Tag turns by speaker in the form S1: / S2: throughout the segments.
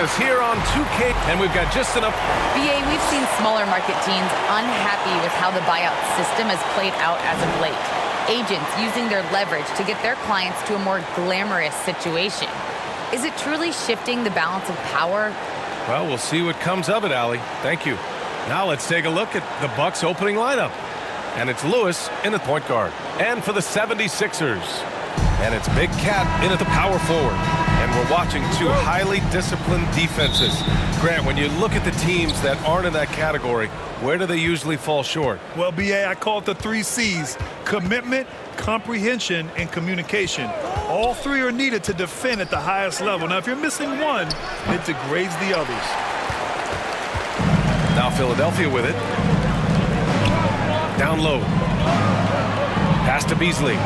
S1: us here on 2K, and we've got just enough.
S2: BA, we've seen smaller market teams unhappy with how the buyout system has played out as of late. Agents using their leverage to get their clients to a more glamorous situation. Is it truly shifting the balance of power?
S1: Well, we'll see what comes of it, Allie. Thank you. Now let's take a look at the Bucks opening lineup. And it's Lewis in at point guard. And for the 76ers. And it's Big Cat in at the power forward. And we're watching two highly disciplined defenses. Grant, when you look at the teams that aren't in that category, where do they usually fall short?
S3: Well, BA, I call it the 3 C's. Commitment, comprehension, and communication. All 3 are needed to defend at the highest level. Now, if you're missing one, it degrades the others.
S1: Now Philadelphia with it. Down low. Pass to Beasley.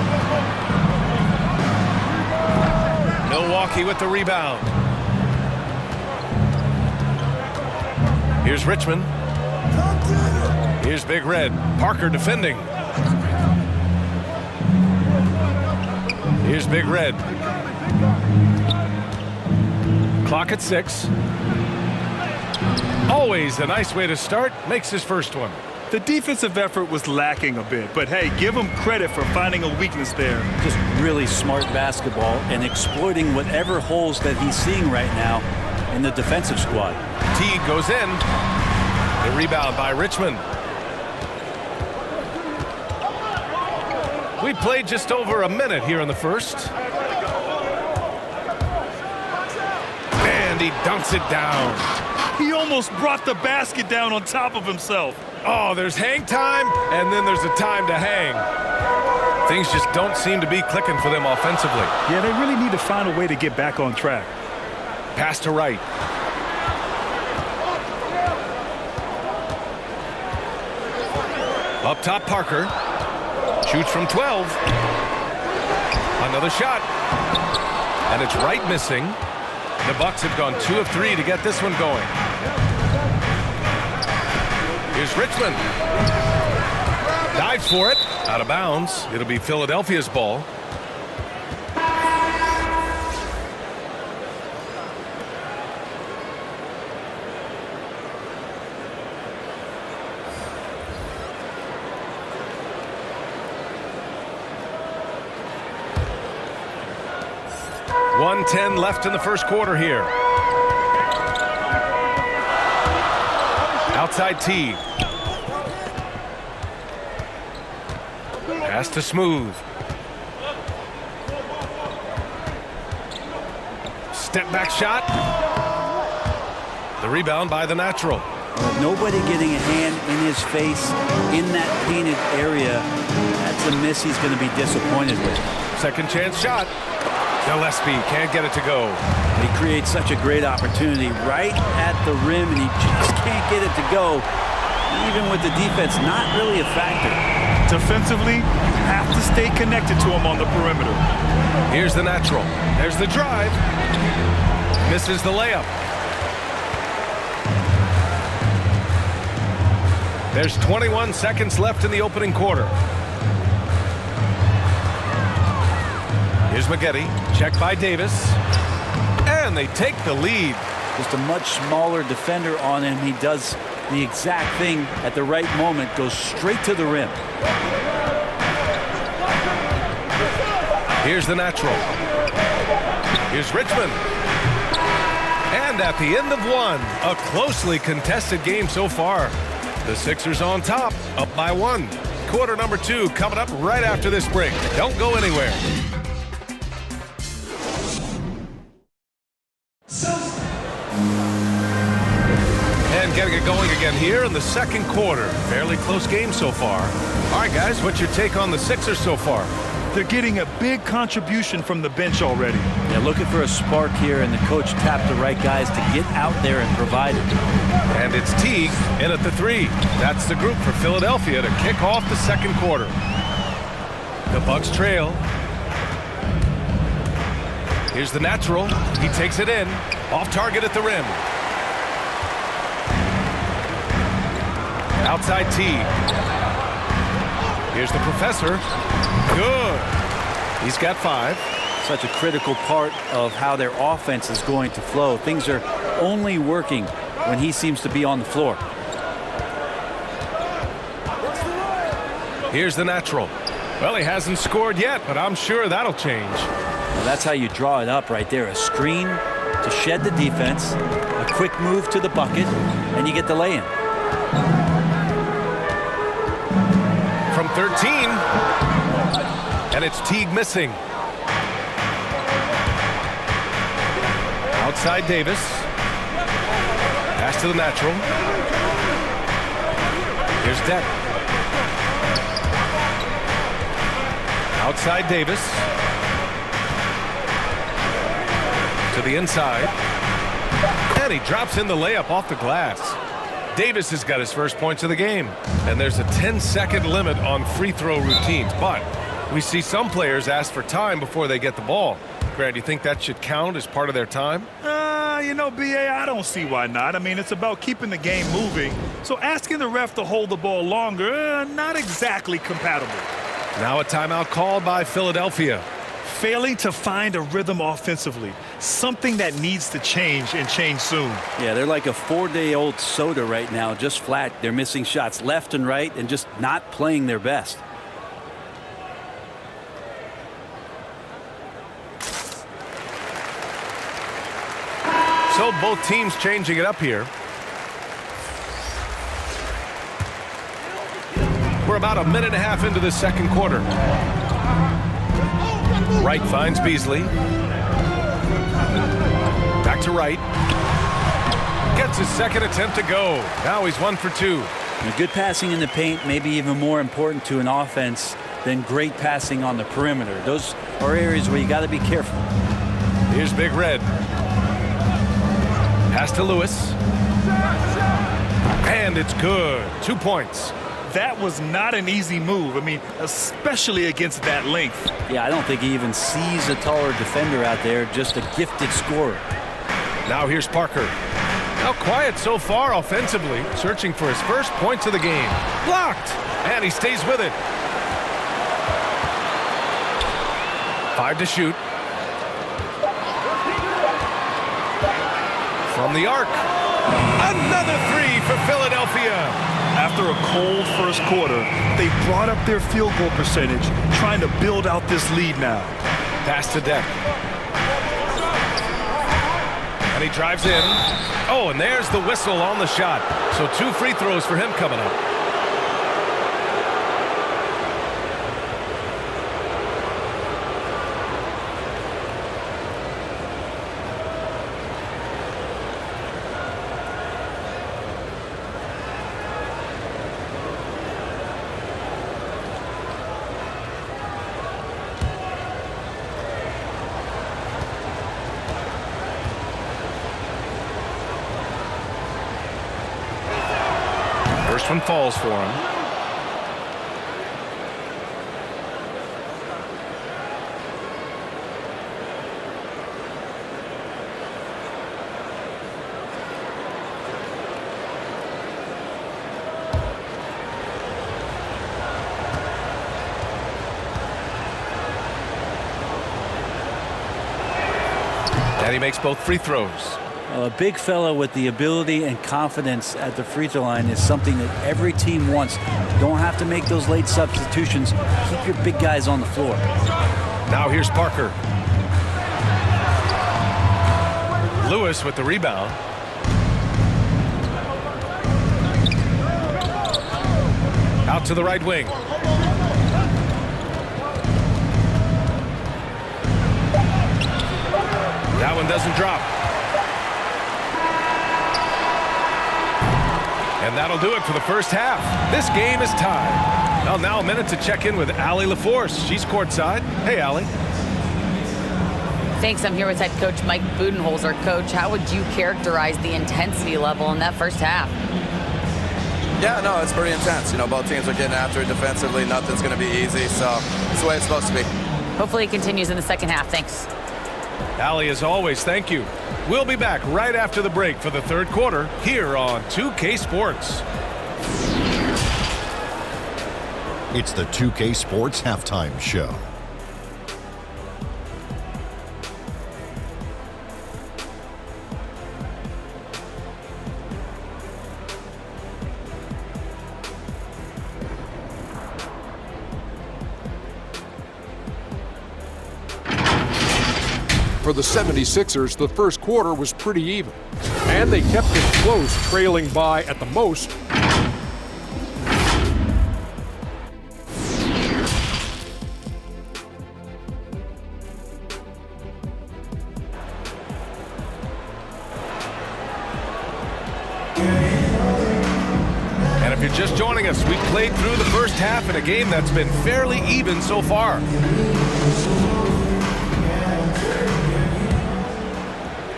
S1: Milwaukee with the rebound. Here's Richmond. Here's Big Red. Parker defending. Here's Big Red. Clock at 6. Always a nice way to start. Makes his first one.
S3: The defensive effort was lacking a bit, but hey, give him credit for finding a weakness there.
S4: Just really smart basketball and exploiting whatever holes that he's seeing right now in the defensive squad.
S1: Teague goes in. The rebound by Richmond. We played just over a minute here in the first. And he dunks it down.
S3: He almost brought the basket down on top of himself.
S1: Oh, there's hang time, and then there's a time to hang. Things just don't seem to be clicking for them offensively.
S3: Yeah, they really need to find a way to get back on track.
S1: Pass to Wright. Up top, Parker. Shoots from 12. Another shot. And it's Wright missing. The Bucks have gone 2 of 3 to get this one going. Here's Richmond. Dives for it. Out of bounds. It'll be Philadelphia's ball. .110 left in the first quarter here. Outside T. Pass to Smooth. Step back shot. The rebound by the natural.
S4: Nobody getting a hand in his face in that painted area. That's a miss he's going to be disappointed with.
S1: Second chance shot. Gillespie can't get it to go.
S4: He creates such a great opportunity right at the rim, and he just can't get it to go. Even with the defense not really a factor.
S3: Defensively, you have to stay connected to him on the perimeter.
S1: Here's the natural. There's the drive. Misses the layup. There's 21 seconds left in the opening quarter. Here's Maggette, checked by Davis, and they take the lead.
S4: Just a much smaller defender on him. He does the exact thing at the right moment, goes straight to the rim.
S1: Here's the natural. Here's Richmond. And at the end of one, a closely contested game so far. The Sixers on top, up by 1. Quarter number 2 coming up right after this break. Don't go anywhere. And getting it going again here in the second quarter. Fairly close game so far. All right, guys, what's your take on the Sixers so far?
S3: They're getting a big contribution from the bench already.
S4: Yeah, looking for a spark here, and the coach tapped the right guys to get out there and provide it.
S1: And it's Teague in at the 3. That's the group for Philadelphia to kick off the second quarter. The Bucks trail. Here's the natural. He takes it in. Off target at the rim. Outside T. Here's the professor. Good. He's got 5.
S4: such a critical part of how their offense is going to flow. Things are only working when he seems to be on the floor.
S1: Here's the natural. Well, he hasn't scored yet, but I'm sure that'll change.
S4: Well, that's how you draw it up right there. A screen to shed the defense, a quick move to the bucket, and you get the lay-in.
S1: From 13, and it's Teague missing. Outside Davis. Pass to the natural. Here's Deck. Outside Davis. To the inside. And he drops in the layup off the glass. Davis has got his first points of the game. And there's a 10-second limit on free throw routines. But we see some players ask for time before they get the ball. Grant, do you think that should count as part of their time?
S3: You know, B.A., I don't see why not. I mean, it's about keeping the game moving. So asking the ref to hold the ball longer, not exactly compatible.
S1: Now a timeout called by Philadelphia.
S3: Failing to find a rhythm offensively. Something that needs to change and change soon.
S4: Yeah, they're like a 4-day-old soda right now, just flat. They're missing shots left and right and just not playing their best.
S1: So both teams changing it up here. We're about a minute and a half into the second quarter. Wright finds Beasley. Back to Wright. Gets his second attempt to go. Now he's 1 for 2.
S4: And good passing in the paint may be even more important to an offense than great passing on the perimeter. Those are areas where you got to be careful.
S1: Here's Big Red. Pass to Lewis. And it's good. 2 points.
S3: That was not an easy move. I mean, especially against that length.
S4: Yeah, I don't think he even sees a taller defender out there, just a gifted scorer.
S1: Now here's Parker. Now quiet so far offensively, searching for his first points of the game. Blocked, and he stays with it. 5 to shoot. From the arc. Another 3 for Philadelphia.
S3: After a cold first quarter, they brought up their field goal percentage, trying to build out this lead now.
S1: Pass to Deck. And he drives in. Oh, and there's the whistle on the shot. So 2 free throws for him coming up. First one falls for him. And he makes both free throws.
S4: A big fella with the ability and confidence at the free throw line is something that every team wants. Don't have to make those late substitutions. Keep your big guys on the floor.
S1: Now here's Parker. Lewis with the rebound. Out to the right wing. That one doesn't drop. And that'll do it for the first half. This game is tied. Well, now a minute to check in with Allie LaForce. She's courtside. Hey, Allie.
S2: Thanks. I'm here with head coach Mike Budenholzer. Coach, how would you characterize the intensity level in that first half?
S5: Yeah, no, it's pretty intense. You know, both teams are getting after it defensively. Nothing's going to be easy, so it's the way it's supposed to be.
S2: Hopefully it continues in the second half. Thanks.
S1: Allie, as always, thank you. We'll be back right after the break for the third quarter here on 2K Sports.
S6: It's the 2K Sports Halftime Show. For the 76ers, the first quarter was pretty even. And they kept it close, trailing by, at the most,
S1: And if you're just joining us, we played through the first half in a game that's been fairly even so far.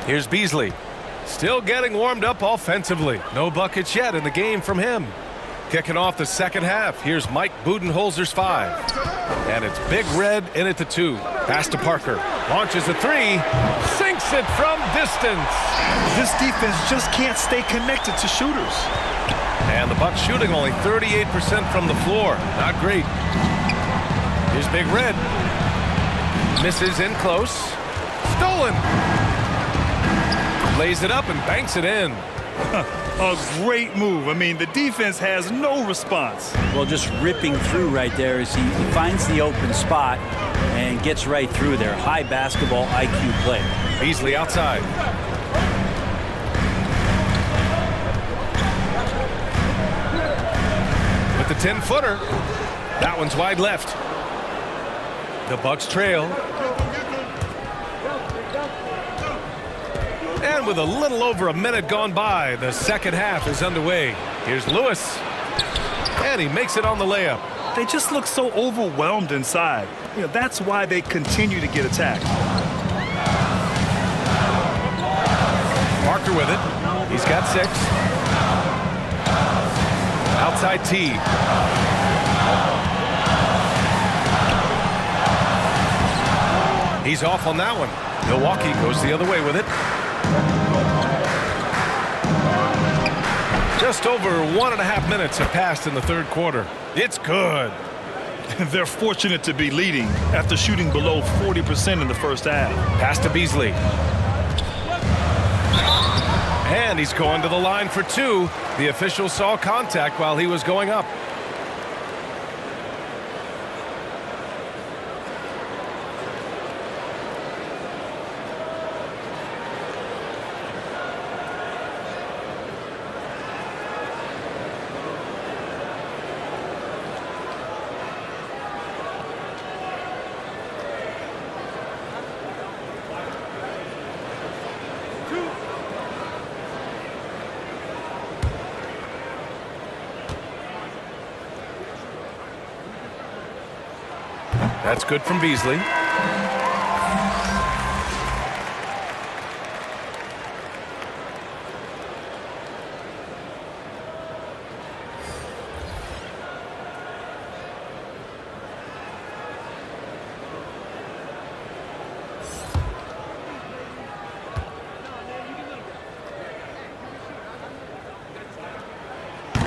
S1: Here's Beasley. Still getting warmed up offensively. No buckets yet in the game from him. Kicking off the second half, here's Mike Budenholzer's 5. And it's Big Red in at the 2. Pass to Parker. Launches a 3. Sinks it from distance.
S3: This defense just can't stay connected to shooters.
S1: And the Bucks shooting only 38% from the floor. Not great. Here's Big Red. Misses in close. Stolen. Lays it up and banks it in.
S3: A great move. I mean, the defense has no response.
S4: Well, just ripping through right there as he finds the open spot and gets right through there. High basketball IQ play.
S1: Beasley outside. With the 10-footer. That one's wide left. The Bucks trail. And with a little over a minute gone by, the second half is underway. Here's Lewis. And he makes it on the layup.
S3: They just look so overwhelmed inside. You know, that's why they continue to get attacked.
S1: Parker with it. He's got 6. Outside T. He's off on that one. Milwaukee goes the other way with it. Just over 1.5 minutes have passed in the third quarter. It's good.
S3: They're fortunate to be leading after shooting below 40% in the first half.
S1: Pass to Beasley. And he's going to the line for 2. The official saw contact while he was going up. That's good from Beasley.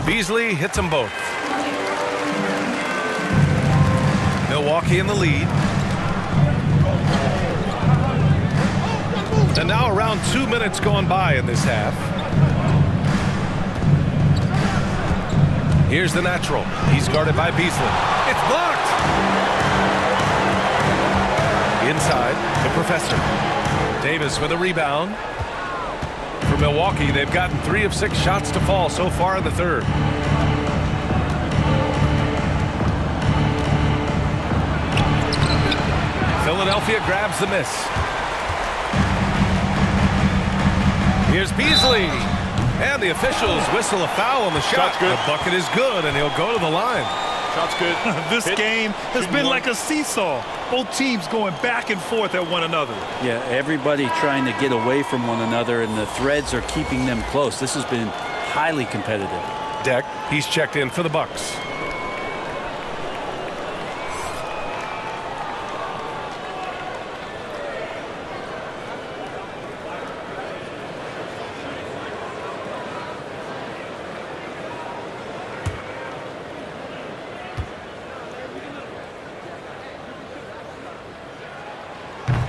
S1: Beasley hits them both. Milwaukee in the lead. And now around 2 minutes gone by in this half. Here's the natural. He's guarded by Beasley. It's blocked. Inside, the professor. Davis with a rebound. For Milwaukee, they've gotten 3 of 6 shots to fall so far in the third. Philadelphia grabs the miss. Here's Beasley. And the officials whistle a foul on the shot. The bucket is good, and he'll go to the line.
S3: Shot's good. This game has been like a seesaw. Both teams going back and forth at one another.
S4: Yeah, everybody trying to get away from one another, and the threads are keeping them close. This has been highly competitive.
S1: Deck, he's checked in for the Bucks.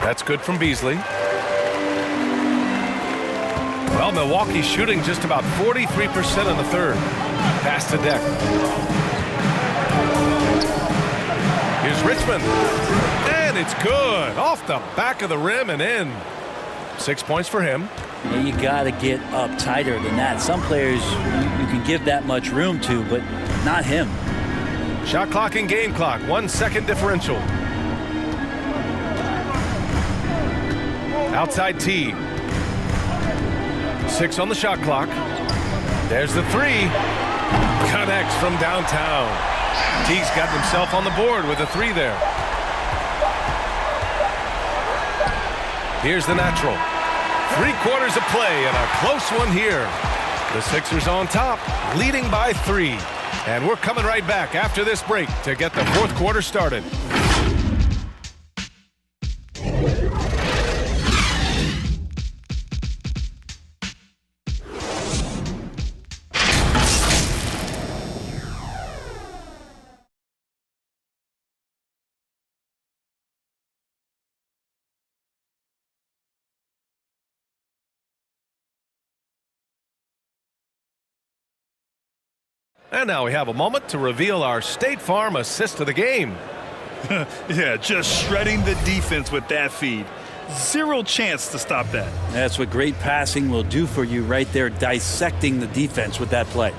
S1: That's good from Beasley. Well, Milwaukee's shooting just about 43% in the third. Pass to Deck. Here's Richmond. And And it's good. Off the back of the rim and in. 6 points for him.
S4: Yeah, you got to get up tighter than that. Some players you can give that much room to, but not him.
S1: Shot clock and game clock. 1 second differential. Outside T. 6 on the shot clock. There's the 3. Connects from downtown. Teague's got himself on the board with a 3 there. Here's the natural. 3 quarters of play and a close one here. The Sixers on top, leading by 3. And we're coming right back after this break to get the fourth quarter started. And now we have a moment to reveal our State Farm assist of the game.
S3: Yeah, just shredding the defense with that feed. Zero chance to stop that.
S4: That's what great passing will do for you right there, dissecting the defense with that play.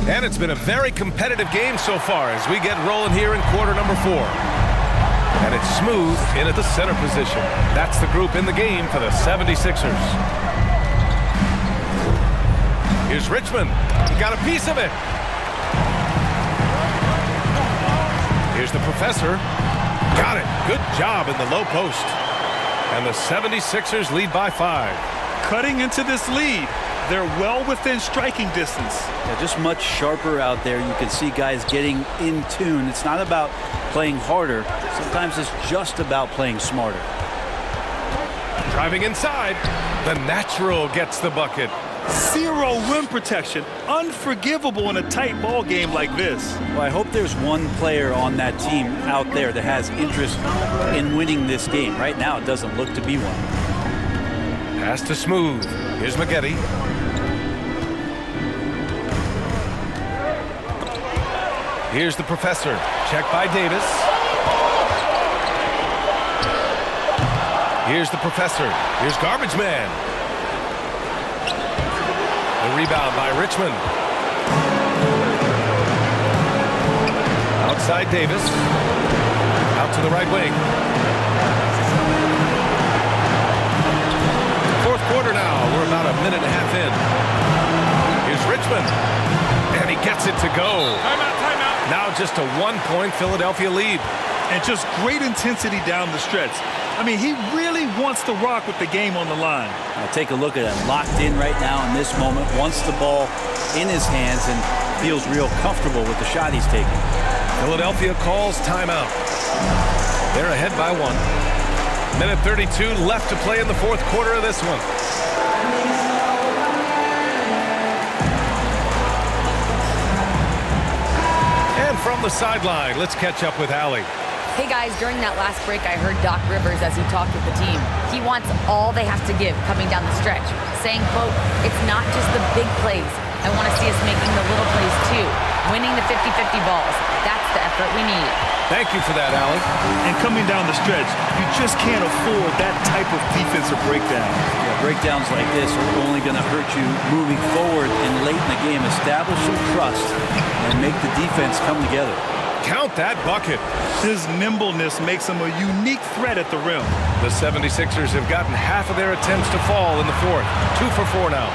S1: And it's been a very competitive game so far as we get rolling here in quarter number 4. And it's Smooth in at the center position. That's the group in the game for the 76ers. Here's Richmond. He got a piece of it. Here's the Professor. Got it. Good job in the low post. And the 76ers lead by 5.
S3: Cutting into this lead. They're well within striking distance.
S4: Yeah, just much sharper out there. You can see guys getting in tune. It's not about playing harder. Sometimes it's just about playing smarter.
S1: Driving inside. The natural gets the bucket.
S3: Zero rim protection. Unforgivable in a tight ball game like this.
S4: Well, I hope there's one player on that team out there that has interest in winning this game. Right now, it doesn't look to be one.
S1: Pass to Smooth. Here's Maggette. Here's the Professor. Check by Davis. Here's the Professor. Here's Garbage Man. The rebound by Richmond. Outside Davis. Out to the right wing. Fourth quarter now. We're about a minute and a half in. Here's Richmond. And he gets it to go. Timeout. Now just a 1-point Philadelphia lead.
S3: And just great intensity down the stretch. I mean, he really wants to rock with the game on the line.
S4: Now take a look at him. Locked in right now in this moment. Wants the ball in his hands and feels real comfortable with the shot he's taking.
S1: Philadelphia calls timeout. They're ahead by 1. Minute 32 left to play in the fourth quarter of this one. And from the sideline, let's catch up with Allie.
S2: Hey guys, during that last break, I heard Doc Rivers as he talked with the team. He wants all they have to give coming down the stretch, saying, quote, "It's not just the big plays. I want to see us making the little plays too, winning the 50-50 balls. That's the effort we need."
S1: Thank you for that, Allie.
S3: And coming down the stretch, you just can't afford that type of defensive breakdown.
S4: Yeah, breakdowns like this are only going to hurt you moving forward and late in the game. Establish some trust and make the defense come together.
S1: Count that bucket.
S3: His nimbleness makes him a unique threat at the rim.
S1: The 76ers have gotten half of their attempts to fall in the fourth. 2 for 4 now.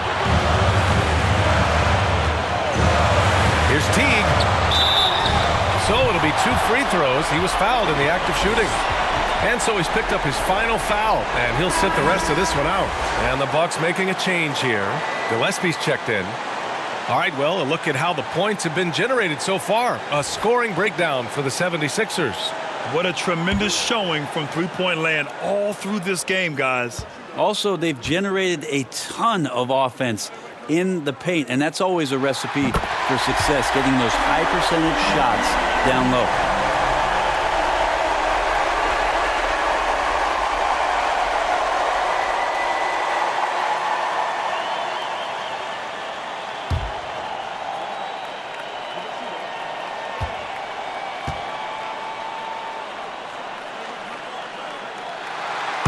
S1: Here's Teague. So it'll be 2 free throws. He was fouled in the act of shooting. And so he's picked up his final foul, and he'll sit the rest of this one out. And the Bucks making a change here. Gillespie's checked in. All right, well, a look at how the points have been generated so far. A scoring breakdown for the 76ers.
S3: What a tremendous showing from three-point land all through this game, guys.
S4: Also, they've generated a ton of offense in the paint, and that's always a recipe for success, getting those high percentage shots down low.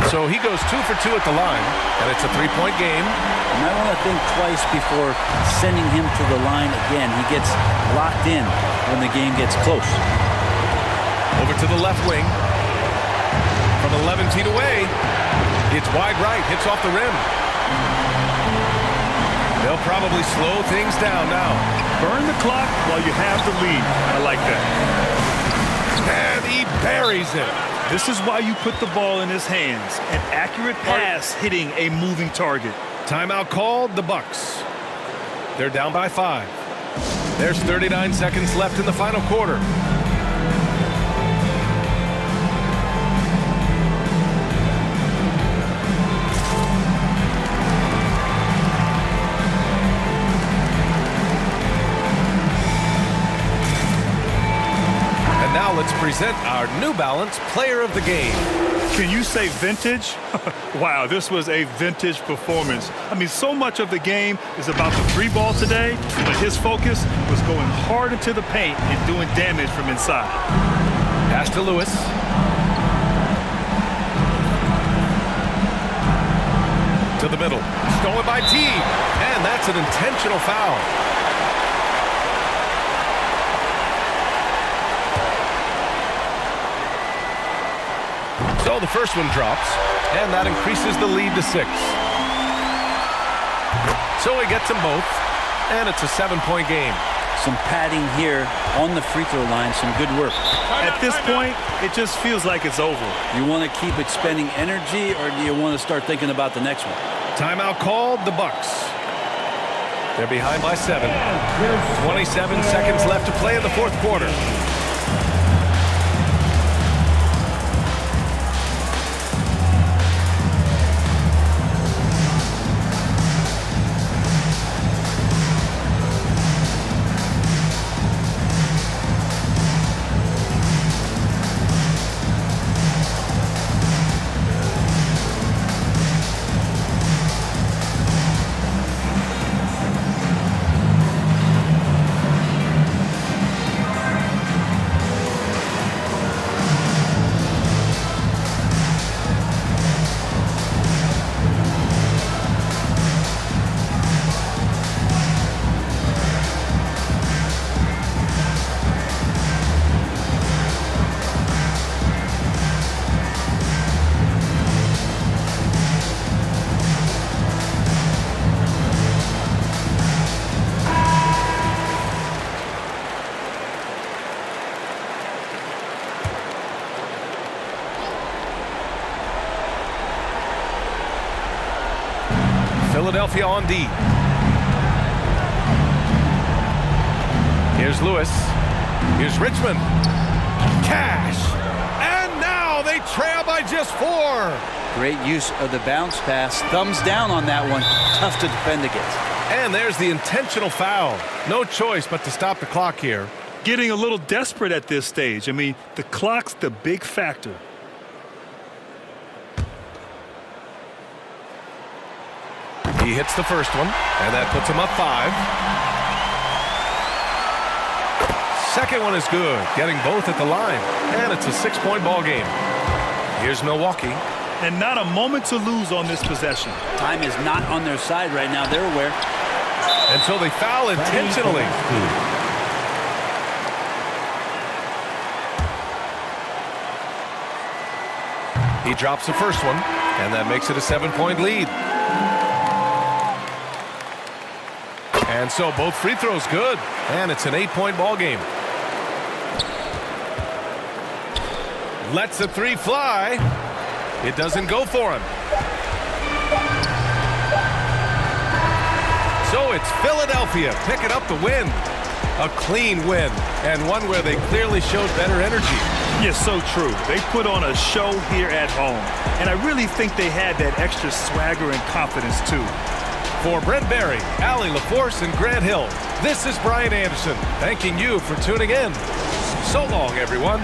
S1: So he goes 2 for 2 at the line, and it's a 3-point game.
S4: You might want to think twice before sending him to the line again. He gets locked in when the game gets close.
S1: Over to the left wing. From 11 feet away. It's wide right, hits off the rim. They'll probably slow things down now.
S3: Burn the clock while you have the lead. I like that.
S1: And he buries it.
S3: This is why you put the ball in his hands. An accurate pass hitting a moving target.
S1: Timeout called, the Bucks. They're down by 5. There's 39 seconds left in the final quarter. Now let's present our New Balance Player of the Game.
S3: Can you say vintage? Wow, this was a vintage performance. I mean, so much of the game is about the 3-ball today, but his focus was going hard into the paint and doing damage from inside.
S1: Pass to Lewis. To the middle. Stolen by T. And that's an intentional foul. So the first one drops, and that increases the lead to 6. So he gets them both, and it's a 7-point game.
S4: Some padding here on the free throw line, some good work.
S3: At this point, it just feels like it's over.
S4: You want to keep expending energy, or do you want to start thinking about the next one?
S1: Timeout called, the Bucks. They're behind by 7. 27 seconds left to play in the fourth quarter. Philadelphia on D. Here's Lewis. Here's Richmond. Cash. And now they trail by just 4.
S4: Great use of the bounce pass. Thumbs down on that one. Tough to defend against.
S1: And there's the intentional foul. No choice but to stop the clock here.
S3: Getting a little desperate at this stage. I mean, the clock's the big factor.
S1: He hits the first one, and that puts him up 5. Second one is good, getting both at the line, and it's a 6-point ball game. Here's Milwaukee.
S3: And not a moment to lose on this possession.
S4: Time is not on their side right now. They're aware.
S1: And so they foul intentionally. He drops the first one, and that makes it a 7-point lead. And so both free throws good, and it's an 8-point ball game. Lets the 3 fly. It doesn't go for him. So it's Philadelphia picking up the win. A clean win, and one where they clearly showed better energy.
S3: Yes, so true. They put on a show here at home, and I really think they had that extra swagger and confidence too.
S1: For Brent Barry, Allie LaForce, and Grant Hill, this is Brian Anderson, thanking you for tuning in. So long, everyone.